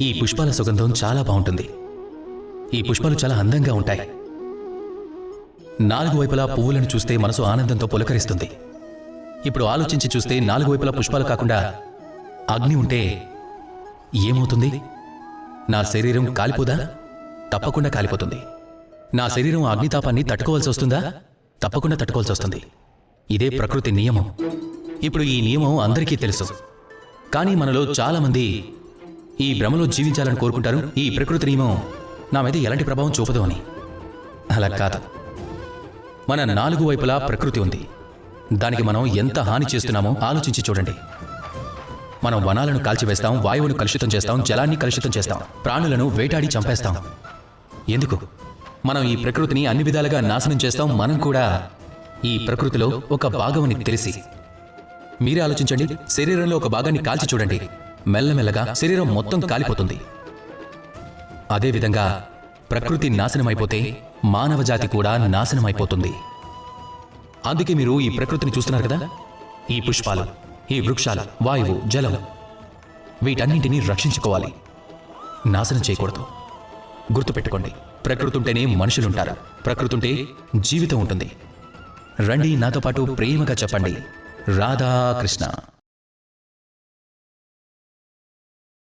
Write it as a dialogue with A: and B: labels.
A: ఈ పుష్పాల సుగంధం చాలా బాగుంటుంది. ఈ పుష్పాలు చాలా అందంగా ఉంటాయి. నాలుగు వైపులా పువ్వులను చూస్తే మనసు ఆనందంతో పులకరిస్తుంది. ఇప్పుడు ఆలోచించి చూస్తే నాలుగు వైపులా పుష్పాలు కాకుండా అగ్ని ఉంటే ఏమవుతుంది? నా శరీరం కాలిపోదా? తప్పకుండా కాలిపోతుంది. నా శరీరం అగ్నితాపాన్ని తట్టుకోవాల్సి వస్తుందా? తప్పకుండా తట్టుకోవాల్సి వస్తుంది. ఇదే ప్రకృతి నియమం. ఇప్పుడు ఈ నియమం అందరికీ తెలుసు. కానీ మనలో చాలామంది ఈ భ్రమలో జీవించాలని కోరుకుంటారు. ఈ ప్రకృతి నియమం నా మీద ఎలాంటి ప్రభావం చూపదు అని. అలా కాదు. మన నాలుగు వైపులా ప్రకృతి ఉంది. దానికి మనం ఎంత హాని చేస్తున్నామో ఆలోచించి చూడండి. మనం వనాలను కాల్చివేస్తాం, వాయువును కలుషితం చేస్తాం, జలాన్ని కలుషితం చేస్తాం, ప్రాణులను వేటాడి చంపేస్తాం. ఎందుకు? మనం ఈ ప్రకృతిని అన్ని విధాలుగా నాశనం చేస్తాం. మనం కూడా ఈ ప్రకృతిలో ఒక భాగమని తెలిసి. మీరే ఆలోచించండి. శరీరంలో ఒక భాగాన్ని కాల్చి చూడండి. మెల్లమెల్లగా శరీరం మొత్తం కాలిపోతుంది. అదేవిధంగా ప్రకృతి నాశనమైపోతే మానవ జాతి కూడా నాశనమైపోతుంది. అందుకే మీరు ఈ ప్రకృతిని చూస్తున్నారు కదా. ఈ పుష్పాలు, ఈ వృక్షాలు, వాయువు, జలం, వీటన్నింటినీ రక్షించుకోవాలి, నాశనం చేయకూడదు. గుర్తుపెట్టుకోండి, ప్రకృతి ఉంటేనే మనుషులుంటారు. ప్రకృతి ఉంటే జీవితం ఉంటుంది. రండి నాతో పాటు ప్రేమగా చెప్పండి, రాధాకృష్ణ.